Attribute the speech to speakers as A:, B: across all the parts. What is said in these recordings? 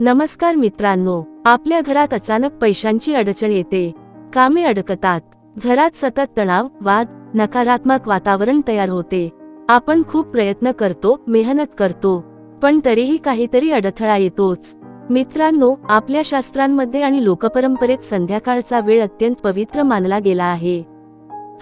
A: नमस्कार मित्रांनो, आपल्या घरात अचानक पैशांची अडचण येते, कामे अडकतात, घरात सतत तणाव, वाद, नकारात्मक वातावरण तयार होते. आपण खूप प्रयत्न करतो, मेहनत करतो, पण तरीही काहीतरी अडथळा येतोच. मित्रांनो, आपल्या शास्त्रांमध्ये आणि लोकपरंपरेत संध्याकाळचा वेळ अत्यंत पवित्र मानला गेला आहे.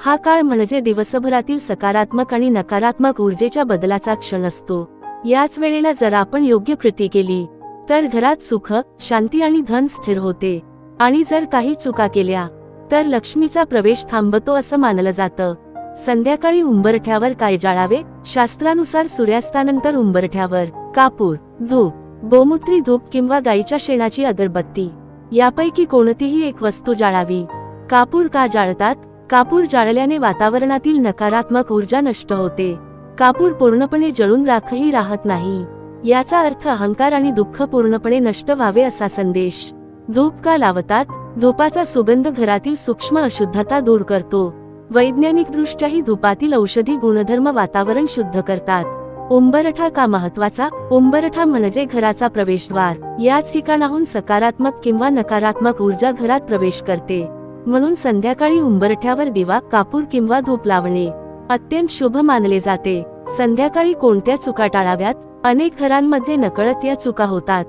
A: हा काळ म्हणजे दिवसभरातील सकारात्मक आणि नकारात्मक ऊर्जेच्या बदलाचा क्षण असतो. याच वेळेला जर आपण योग्य कृती केली तर घरात सुख, शांती आणि धन स्थिर होते, आणि जर काही चुका केल्या तर लक्ष्मीचा प्रवेश थांबतो असं मानलं जातं. संध्याकाळी उंबरठ्यावर काय जाळावे? शास्त्रानुसार सूर्यास्तानंतर उंबरठ्यावर कापूर, धूप, गोमूत्री धूप किंवा गाईच्या शेणाची अगरबत्ती यापैकी कोणतीही एक वस्तू जाळावी. कापूर का जाळतात? कापूर जाळल्याने वातावरणातील नकारात्मक ऊर्जा नष्ट होते. कापूर पूर्णपणे जळून राखही राहत नाही, याचा अर्थ अहंकार आणि दुःख पूर्णपणे नष्ट व्हावे असा संदेश. धूप का लावतात? धूपाचा सुगंध घरातील सूक्ष्म अशुद्धता दूर करतो. वैज्ञानिकदृष्ट्याही धूपातील औषधी गुणधर्म वातावरण शुद्ध करतात. उंबरठा का महत्वाचा? उंबरठा म्हणजे घराचा प्रवेशद्वार. याच ठिकाणाहून सकारात्मक किंवा नकारात्मक ऊर्जा घरात प्रवेश करते. म्हणून संध्याकाळी उंबरठ्यावर दिवा, कापूर किंवा धूप लावणे अत्यंत शुभ मानले जाते. संध्याकाळी कोणत्या चुका टाळाव्यात? अनेक घरांमध्ये नकळत या चुका होतात.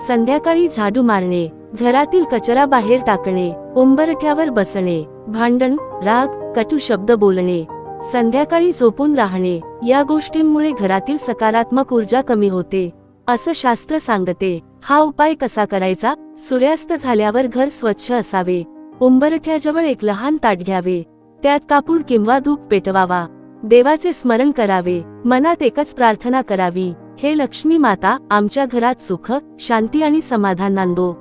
A: संध्याकाळी झाडू मारणे, घरातील कचरा बाहेर टाकणे, उंबरठ्यावर बसणे, भांडण, राग, कटू शब्द बोलणे, संध्याकाळी झोपून राहणे या गोष्टींमुळे घरातील सकारात्मक ऊर्जा कमी होते असं शास्त्र सांगते. हा उपाय कसा करायचा? सूर्यास्त झाल्यावर घर स्वच्छ असावे. उंबरठ्याजवळ एक लहान ताट घ्यावे, त्यात कापूर किंवा धूप पेटवावा. देवाचे स्मरण करावे, मनात एकच प्रार्थना करावी, हे लक्ष्मी माता, आमच्या घरात सुख, शांती आणि समाधान नांदो.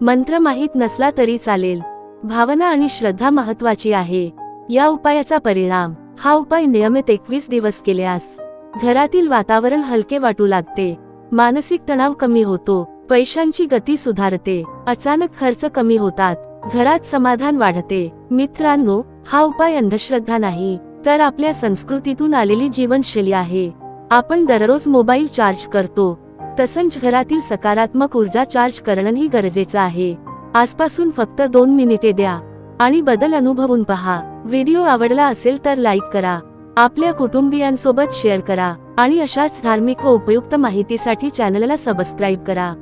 A: मंत्र माहीत नसला तरी चालेल, भावना आणि श्रद्धा महत्वाची आहे. या उपायाचा परिणाम: हा उपाय नियमित 21 दिवस केल्यास घरातील वातावरण हलके वाटू लागते, मानसिक तणाव कमी होतो, पैशांची गती सुधारते, अचानक खर्च कमी होतात, घरात समाधान वाढते. मित्रांनो, हा उपाय अंधश्रद्धा नाही, तर आपल्या संस्कृतीतून आलेली जीवनशैली आहे. आपण दररोज मोबाईल चार्ज करतो, तसंच घरातील सकारात्मक ऊर्जा चार्ज करणंही गरजेचं आहे. आजपासून फक्त 2 मिनिटे द्या आणि बदल अनुभवून पहा. व्हिडिओ आवडला असेल तर लाईक करा, आपल्या कुटुंबियांसोबत शेअर करा आणि अशाच धार्मिक व उपयुक्त माहितीसाठी चॅनलला सबस्क्राईब करा.